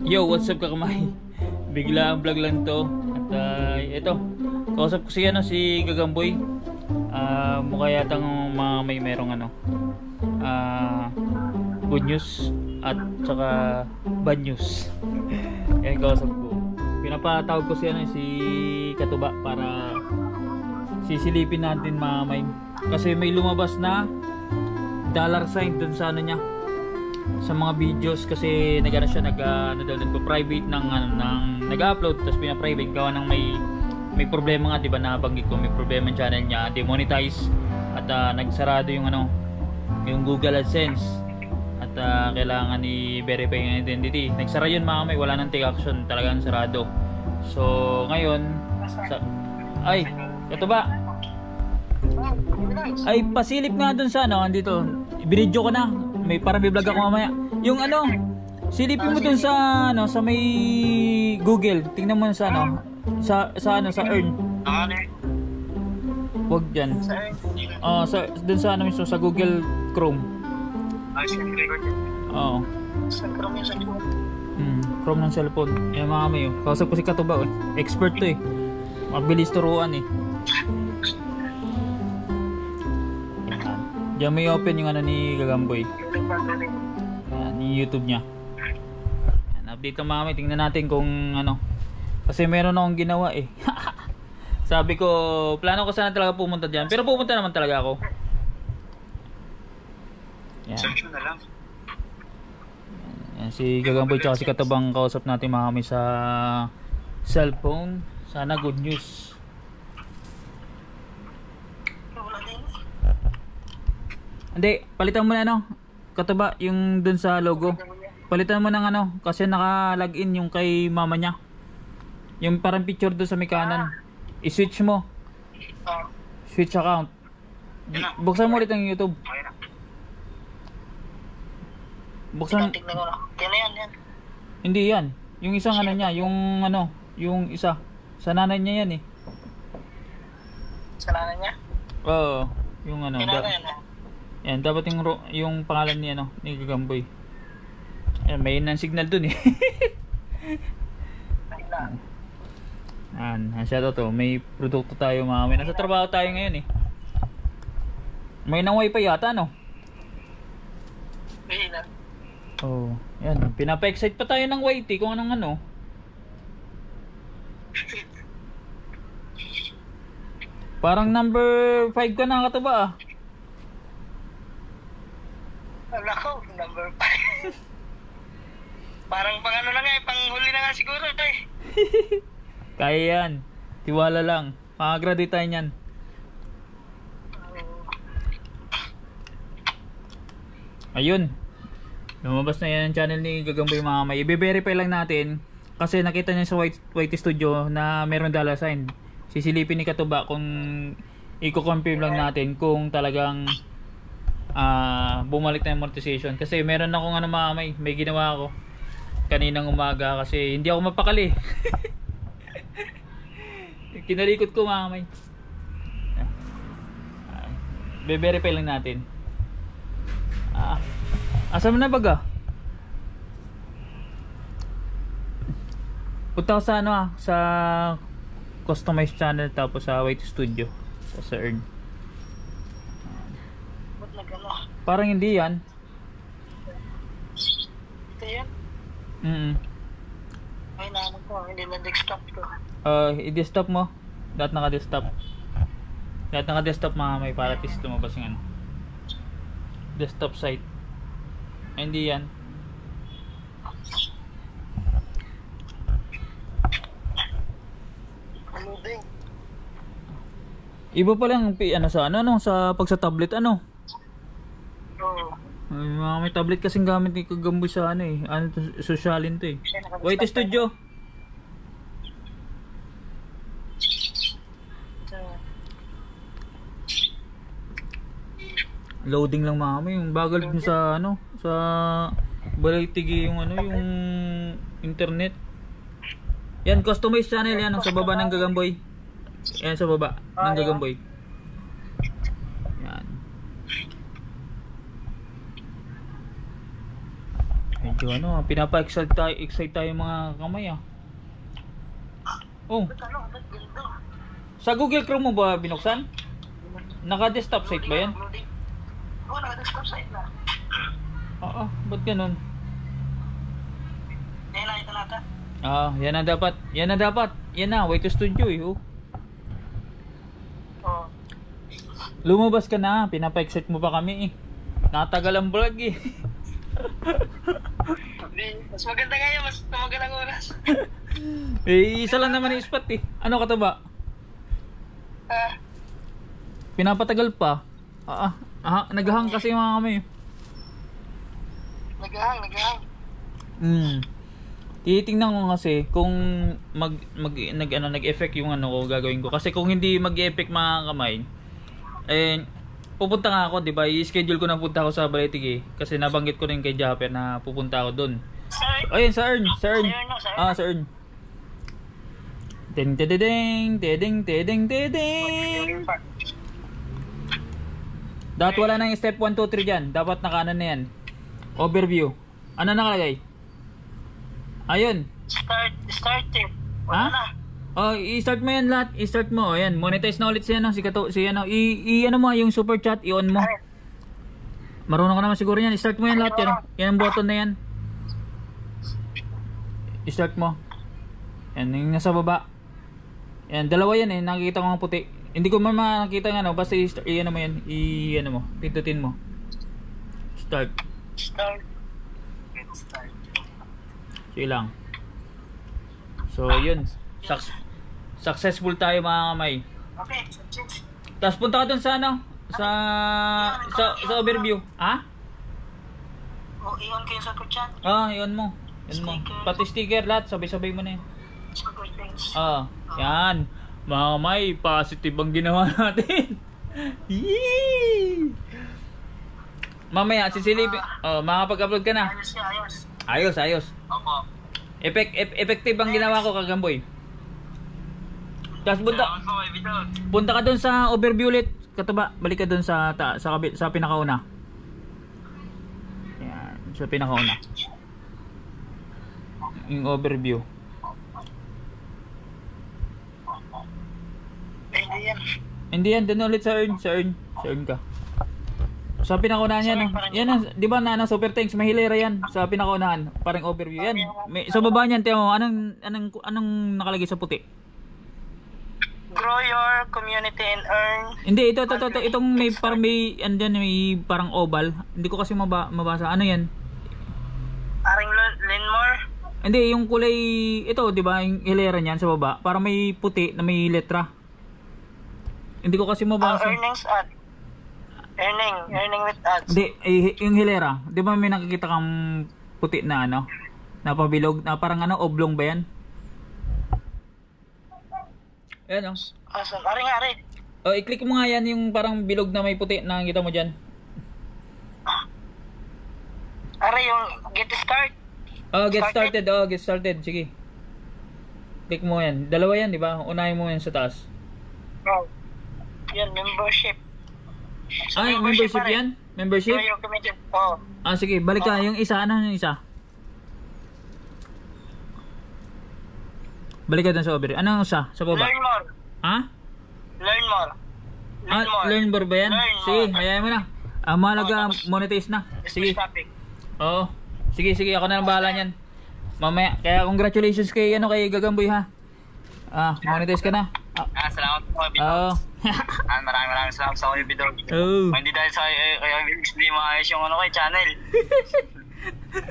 Yo, what's up kakamay? Bigla ang vlog lang to. At ito, kausap ko si si Gagamboy. Mukha yatang may merong good news at saka bad news. Yan kausap ko. Pinapatawag ko si Katuba para sisilipin natin mamay. Kasi may lumabas na dollar sign dun sa niya, sa mga videos, kasi nagpa-private ng nag-upload tapos pina-private gawa ng may problema nga, 'di ba? Nabanggit ko may problema yung channel niya, demonetize at nagsarado yung Google AdSense at kailangan i-verify yung identity. Nagsara yun mga may, wala nang take action, talagang sarado. So ngayon ay ito ba? Ay pasilip nga dun sa andito. Binidyo ko na. May parang bi-vlog ako mamaya. Yung silipin mo dun sa sa may Google. Tingnan mo sa sa Earn. Wag diyan. Dun sa mismo sa Google Chrome. Oo. Sa Chrome yung cellphone. Chrome ng cellphone. Yan mga may. Kausap ko si Katuba. Expert to eh. Mabilis turuan eh. Diyan may open yung ni Gagamboy. Ni YouTube niya. Yan, update ng mga may. Tingnan natin kung kasi meron akong ginawa eh. Sabi ko, plano ko sana talaga pumunta dyan. Pero pupunta naman talaga ako. Yan. Search mo na lang. Yan, si Gagamboy tsaka si Katabang kausap natin mga may sa cellphone. Sana good news. Hindi, palitan mo na Katuba, yung dun sa logo. Palitan mo ng kasi naka-login yung kay mama niya. Yung parang picture dun sa may kanan. I-switch mo. Switch account. Buksan mo ulit ang YouTube. Buksan. Yan. Hindi yan. Yung isang niya, yung isa. Sa nanay niya yan eh. Sa nanay niya? Oo, yung yan, dapat yung pangalan ni ni Gagamboy. Ayan, may signal dun eh. Shoutout to. May produkto tayo mga may. Nasa trabaho tayo ngayon eh. May nang wifi yata Oh, yan. Pinapa-excite pa tayo ng YT kung anong Parang number 5 ka na Katuba Nako, number 5. Parang pang na nga pang huli na nga siguro eh. Kaya yan. Tiwala lang. Makagraduate tayo niyan. Ayun. Lumabas na yan ang channel ni Gagamboy mga may. I-verify lang natin. Kasi nakita niya sa White Studio na meron dollar sign. Sisilipin ni Katuba kung i-confirm lang natin kung talagang bumalik na yung monetization. Kasi meron akong may ginawa ako kaninang umaga kasi hindi ako mapakali. Kinalikot ko mga may. Be-verify lang natin. Asa mo na baga? Punta ko sa sa customized channel tapos sa White Studio sa Earn. Parang hindi yan. Ito yan? Ay naman ko, hindi na desktop ko. I-desktop mo. Lahat naka-desktop. Lahat naka-desktop mga may para at least lumabas yung desktop site. Ay, hindi yan. Loading. Iba pa lang sa pag sa tablet may tablet kasing gamit ni Gagamboy sa sosyalin to eh. White Studio. Loading lang mami, yung bagal din sa sa Balaytigi yung yung internet. Yan, customized channel yan sa baba ng Gagamboy. Yan sa baba ng Gagamboy. Yan. Yung ano, pinapa-excite tayo mga kamay ah. Oh, Ba't ano? Ba't ganito? sa Google Chrome mo ba binuksan? Naka-desktop site ba yan? Oo, naka-desktop site na. Oo, ba't ganun? Kaya nakita natin. Yan na dapat. Yan na dapat. Yan na, way to studio eh. Oh. Oo. Lumabas ka na, pinapa-excite mo pa kami eh. Natagal ang vlog eh. Mas maganda nga yan, mas tumagal ang oras. Isa lang naman yung spot eh. Ano ka to ba? Pinapatagal pa. Naghahang kasi yung mga kami. Naghahang. Titingnan ko kasi kung nag-effect yung ano ko gagawin ko. Kasi kung hindi mag-effect mga kamay, pupunta nga ako, 'di ba? I-schedule ko na punta ako sa Balete kasi nabanggit ko rin kay Japper na pupunta ako doon. Ayun, sa Earn. Sa Earn. Ding ding ding ding ding. Dapat wala nang step 1 2 3 diyan. Dapat nakaano na 'yan. Overview. Ano nakalagay? Ayun. Start it. Wala na. I-start mo yan lahat. I-start mo. Ayan, monetize na ulit siya no? Si ano, ano mo yung super chat, i-on mo. Marunong ka naman siguro yan. I-start mo yan lahat yan. Yan ang button na yan. I-start mo. Yan, yung nasa baba. Yan, dalawa yan eh. Nakikita ko ng puti. Hindi ko man makakita nga no. Basta i-ano mo yan. I-ano mo. Pindutin mo. Start. Sige lang. So, yun. Successful tayo mga kamay. Okay. Tapos punta ka dun sa ano? Sa overview. Ha? I-on kayo sa chat. I-on mo. Pati sticker lahat. Sabay-sabay mo na yan. Yan. Mga kamay, positive ang ginawa natin. Yee! Mamaya, sisilipin. Makapag-upload ka na. Ayos. Opo. Effective ang ginawa ko, Kagamboy. Tapos punta ka doon sa overview ulit. Katuba, balik ka doon sa pinakauna. Yan, sa pinakauna. Yung overview. Hindi yan, doon ulit sa earn ka. Sa pinakaunahan yan, yan, di ba na super thanks, may hilera yan sa pinakaunahan, parang overview yan. Sa baba niyan, tiyan mo, anong nakalagay sa puti? Grow your community and earn. Hindi, itong may parang may parang oval. Hindi ko kasi mabasa. Ano yan? Aring learn more. Hindi, yung kulay ito, 'di ba? Yung hilera niyan sa baba, parang may puti na may letra. Hindi ko kasi mabasa. Earning with ads. Hindi, yung hilera, 'di ba may nakikita kang puti na ano? Na pabilog, na parang ano, oblong ba yan? Ayan Ari. I-click mo nga yan yung parang bilog na may puti na nakikita mo dyan. Ari, yung get start. Get started. Get started. Sige. Click mo yan. Dalawa yan, di ba? Unahin mo yan sa taas. Yan, membership. Membership yan? Membership? Sige. Balik ka. Yung isa. Ano yung isa? Balik ka dun sa overview. Anong isa? Sa baba? Learn more. Ha? Learn more. Learn more ba yan? Sige, hayaan mo na. Mahalaga, monetize na. Sige. Oo. Sige. Ako na lang bahala niyan. Mamaya. Kaya congratulations kay Gagamboy ha. Monetize ka na. Salamat po, Bidon. Oo. Maraming salamat sa kayo, Bidon. Hindi dahil sa kayo hindi maayos yung channel.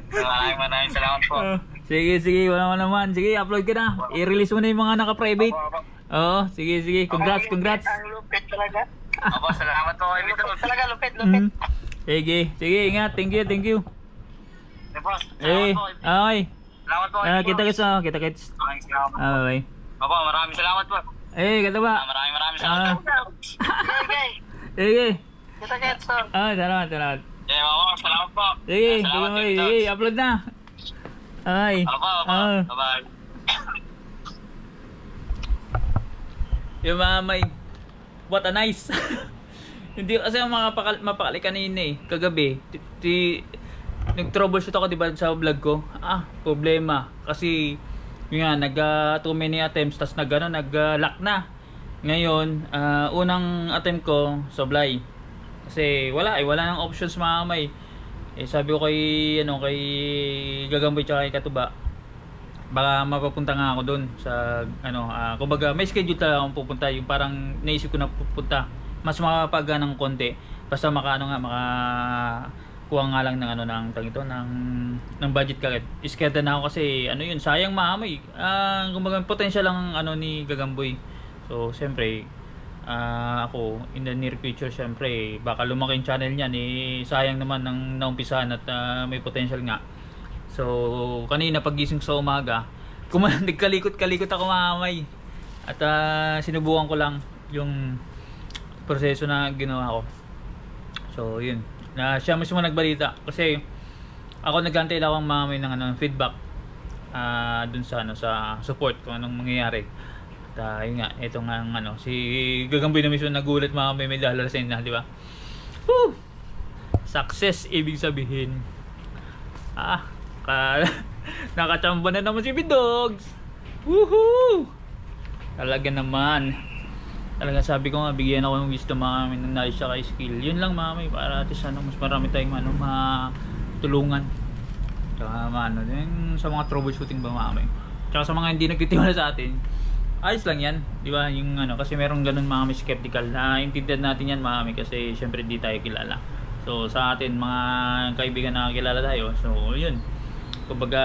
Maraming salamat po. Sige, wala naman. Sige, upload ka na. I-release mo na yung mga naka-private. Oo, sige. Congrats. Ang lupit talaga. Salamat po kay Bidon. Talaga, lupit. Sige, ingat. Thank you. Okay. Salamat po kay Bidon. Kita kits. Bye. Maraming salamat po. Kata ba? Maraming salamat po. Sige. Kita kits. Salamat. Salamat po. Sige, upload na. Ay. Bye-bye. Yung mamay. What a nice. Hindi kasi mapakali kanina eh. Kagabi. nag-troubleshoot ako, di ba, sa vlog ko. Problema. Kasi, yun nga, too many attempts, tas nag-lock na. Ngayon, unang attempt ko, supply. Kasi, wala nang options mamay. Sabi ko kay Gagamboy tsaka kay Katuba, baka mapapunta nga ako doon sa, kumbaga, may schedule talaga akong pupunta. Yung parang naisip ko na pupunta. Mas makapaga ng konti. Basta kuha nga lang ng ng budget kagad. Iskeda na ako kasi yun, sayang mamay. Kumbaga potential lang ni Gagamboy. So siyempre ako in the near future, siyempre baka lumaki yung channel niyan, sayang naman ng naumpisahan at may potential nga. So kanina pagising sa umaga, nagkalikot-kalikot ako mamay. At sinubukan ko lang yung proseso na ginawa ko. So yun, siya mismo nagbalita kasi ako nagantay lang akong mamay ng feedback dun sa sa support kung anong mangyayari. At yun nga, ito nga si Gagamboy na mismo nagulat, mamay may lalasin na, di ba? Woo! Success ibig sabihin. Nakachamba na naman si Bidogs. Woohoo! Talaga naman. Talaga sabi ko nga, bigyan ako ng wisdom mamay ng knowledge at skill. Yun lang mamay, para at least mas marami tayong matulungan. Tsaka din sa mga troubleshooting ba mamay. Tsaka sa mga hindi nagtitiwala sa atin, ayos lang yan, di ba? Yung kasi merong ganun mamay skeptical, na intindihan natin yan mamay kasi syempre di tayo kilala. So sa atin mga kaibigan na kilala tayo, so yun, kumbaga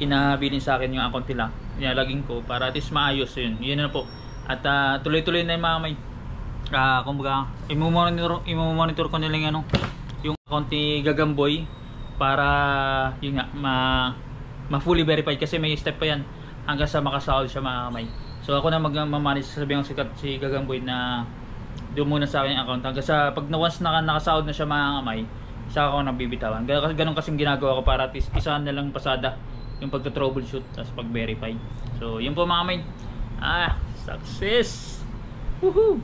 inahabilin sa akin yung account nila, nilalagin ko para at least maayos yun na po. At tuloy-tuloy na yung mamay. Kumbaga i-monitor ko nila yung account ni Gagamboy para yun nga ma-fully verified, kasi may step pa yan hanggang sa makasahod siya mamay. So ako na mag-manage, sabihin ko si Gagamboy na doon muna sa akin yung account hanggang sa pag once nakasahod na siya mamay, saka ako nabibitawan. Ganun kasing ginagawa ko para at least isa na lang pasada yung pagka-troubleshoot tapos pag-verify. So yun po mamay. Success! Woohoo!